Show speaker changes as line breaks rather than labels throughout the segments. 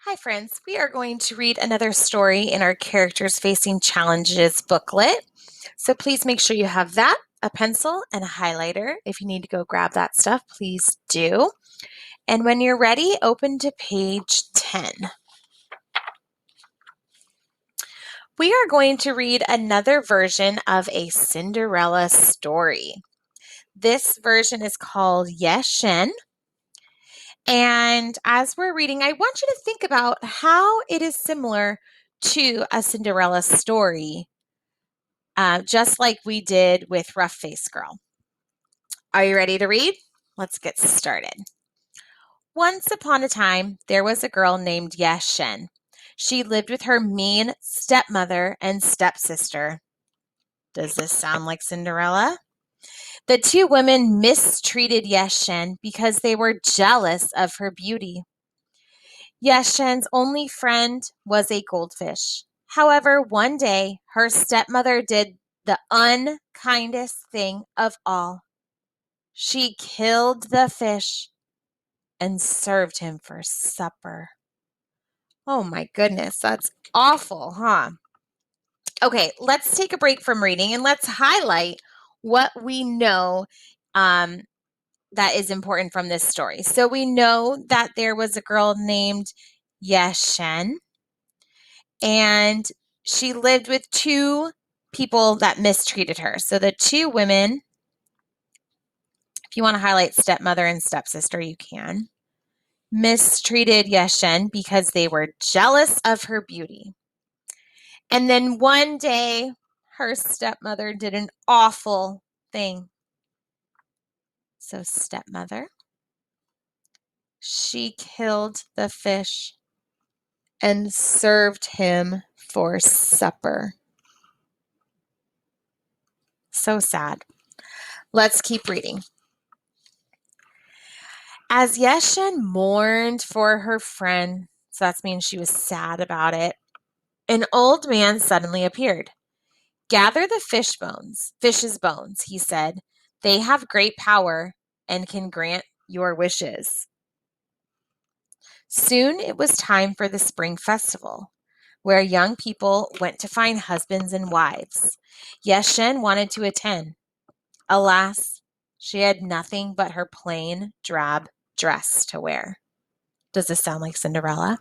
Hi, friends. We are going to read another story in our Characters Facing Challenges booklet. So please make sure you have that, a pencil, and a highlighter. If you need to go grab that stuff, please do. And when you're ready, open to page 10. We are going to read another version of a Cinderella story. This version is called Yeh-Shen. And as we're reading, I want you to think about how it is similar to a Cinderella story, just like we did with Rough Face Girl. Are you ready to read? Let's get started. Once upon a time, there was a girl named Yeh-Shen. She lived with her mean stepmother and stepsister. Does this sound like Cinderella? The two women mistreated Yeh-Shen because they were jealous of her beauty. Yeh-Shen's only friend was a goldfish. However, one day her stepmother did the unkindest thing of all. She killed the fish and served him for supper. Oh my goodness, that's awful, huh? Okay, let's take a break from reading and let's highlight what we know that is important from this story. So we know that there was a girl named Yeh-Shen, and she lived with two people that mistreated her. So the two women, if you want to highlight stepmother and stepsister, you can, mistreated Yeh-Shen because they were jealous of her beauty. And then one day, her stepmother did an awful thing. So stepmother, she killed the fish and served him for supper. So sad. Let's keep reading. As Yeh-Shen mourned for her friend, so that means she was sad about it, an old man suddenly appeared. Gather the fish's bones, he said. They have great power and can grant your wishes. Soon it was time for the spring festival, where young people went to find husbands and wives. Yeh-Shen wanted to attend. Alas, she had nothing but her plain, drab dress to wear. Does this sound like Cinderella?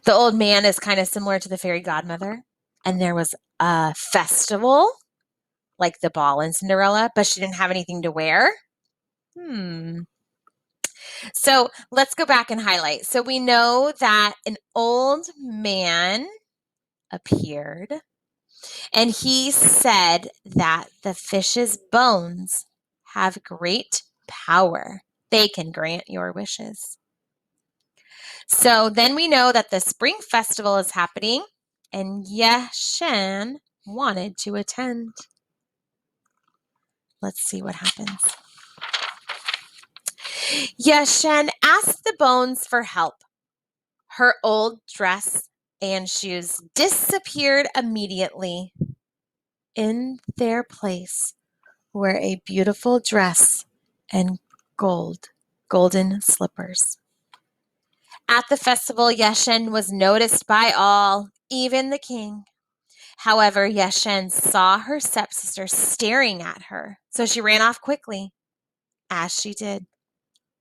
The old man is kind of similar to the fairy godmother, and there was a festival like the ball in Cinderella, but she didn't have anything to wear. So let's go back and highlight. So we know that an old man appeared, and he said that the fish's bones have great power. They can grant your wishes. So then we know that the spring festival is happening, and Yeh-Shen wanted to attend. Let's see what happens. Yeh-Shen asked the bones for help. Her old dress and shoes disappeared immediately. In their place were a beautiful dress and golden slippers. At the festival, Yeh-Shen was noticed by all, even the king. However, Yeh-Shen saw her stepsister staring at her, so she ran off quickly. As she did,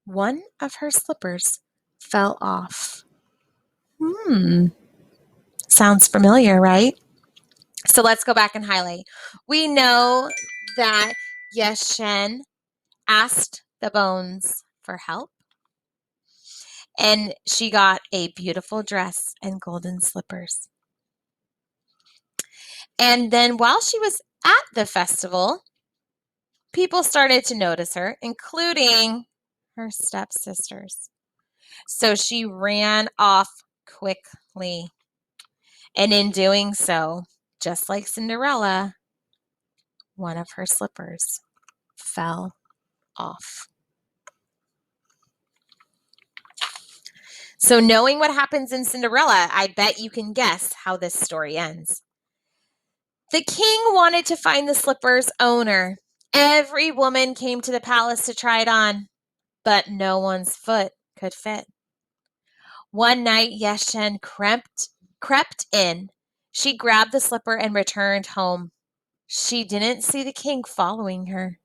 one of her slippers fell off. Sounds familiar, right? So let's go back and highlight. We know that Yeh-Shen asked the bones for help, and she got a beautiful dress and golden slippers. And then while she was at the festival, people started to notice her, including her stepsisters. So she ran off quickly. And in doing so, just like Cinderella, one of her slippers fell off. So knowing what happens in Cinderella, I bet you can guess how this story ends. The king wanted to find the slipper's owner. Every woman came to the palace to try it on, but no one's foot could fit. One night, Yeh-Shen crept in. She grabbed the slipper and returned home. She didn't see the king following her.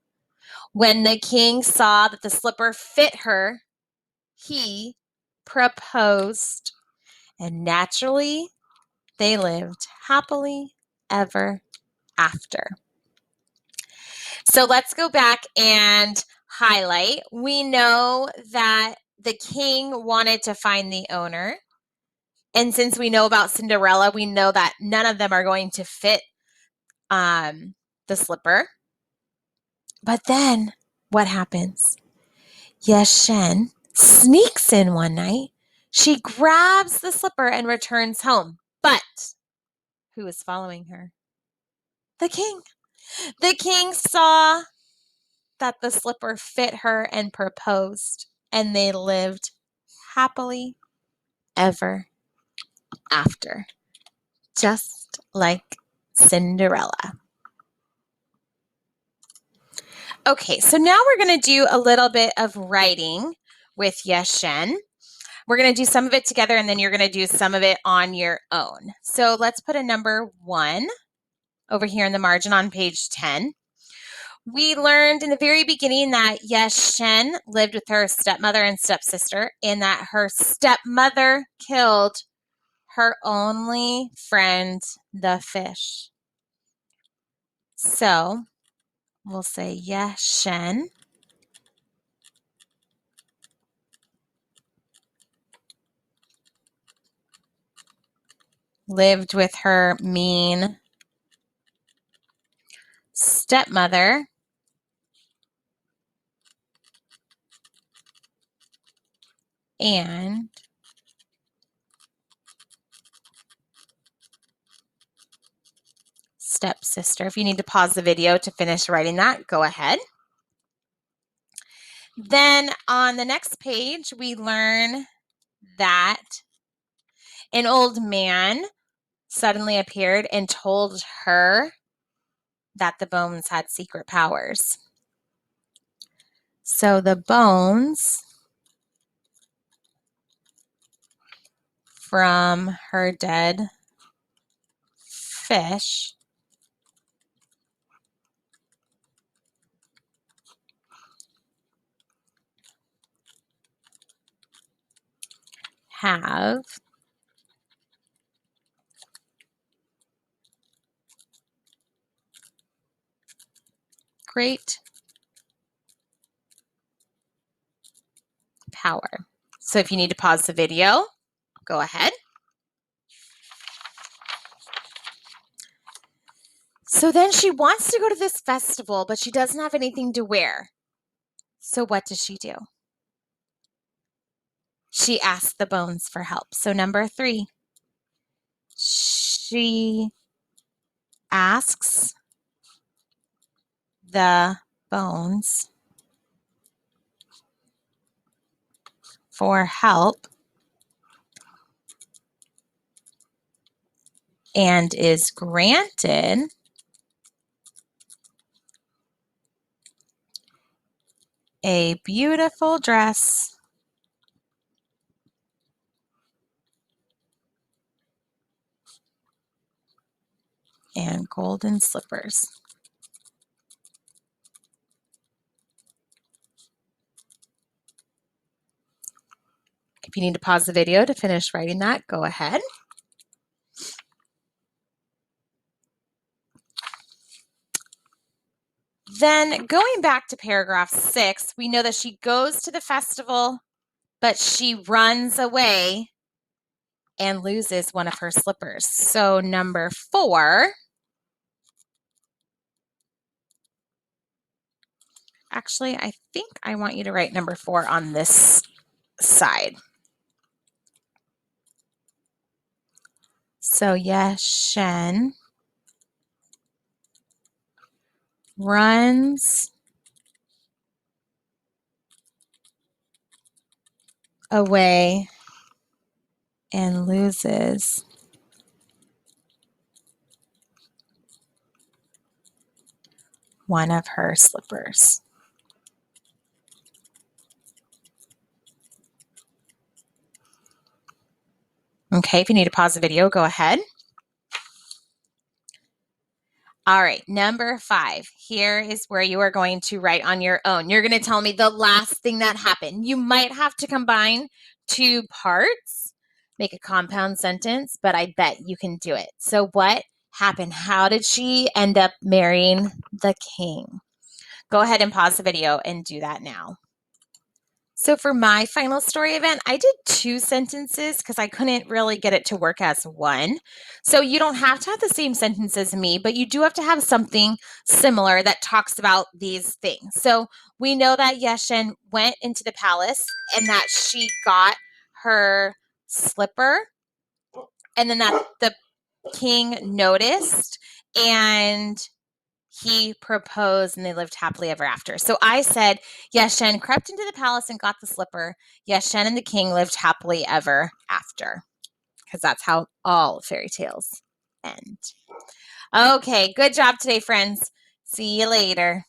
When the king saw that the slipper fit her, he proposed. And naturally, they lived happily ever after. So let's go back and highlight. We know that the king wanted to find the owner. And since we know about Cinderella, we know that none of them are going to fit the slipper. But then what happens? Yeh-Shen sneaks in one night. She grabs the slipper and returns home. But who is following her? The king. The king saw that the slipper fit her and proposed, and they lived happily ever after, just like Cinderella. Okay, so now we're going to do a little bit of writing with Yeh-Shen. We're going to do some of it together, and then you're going to do some of it on your own. So let's put a number 1 over here in the margin on page 10. We learned in the very beginning that Yeh-Shen lived with her stepmother and stepsister, and that her stepmother killed her only friend, the fish. So we'll say Yeh-Shen lived with her mean stepmother and stepsister. If you need to pause the video to finish writing that, go ahead. Then on the next page, we learn that an old man suddenly appeared and told her that the bones had secret powers. So the bones from her dead fish have great power. So if you need to pause the video, go ahead. So then she wants to go to this festival, but she doesn't have anything to wear. So what does she do? She asks the bones for help. So number 3, she asks the bones for help and is granted a beautiful dress and golden slippers. If you need to pause the video to finish writing that, go ahead. Then going back to paragraph 6, we know that she goes to the festival, but she runs away and loses one of her slippers. So number 4, actually, I think I want you to write number 4 on this side. So Yeh-Shen runs away and loses one of her slippers. Okay, if you need to pause the video, go ahead. All right, number 5. Here is where you are going to write on your own. You're going to tell me the last thing that happened. You might have to combine 2 parts, make a compound sentence, but I bet you can do it. So what happened? How did she end up marrying the king? Go ahead and pause the video and do that now. So for my final story event, I did 2 sentences because I couldn't really get it to work as one. So you don't have to have the same sentence as me, but you do have to have something similar that talks about these things. So we know that Yeh-Shen went into the palace and that she got her slipper, and then that the king noticed and he proposed and they lived happily ever after. So I said, Yeh-Shen crept into the palace and got the slipper. Yeh-Shen and the king lived happily ever after, because that's how all fairy tales end. Okay, good job today, friends. See you later.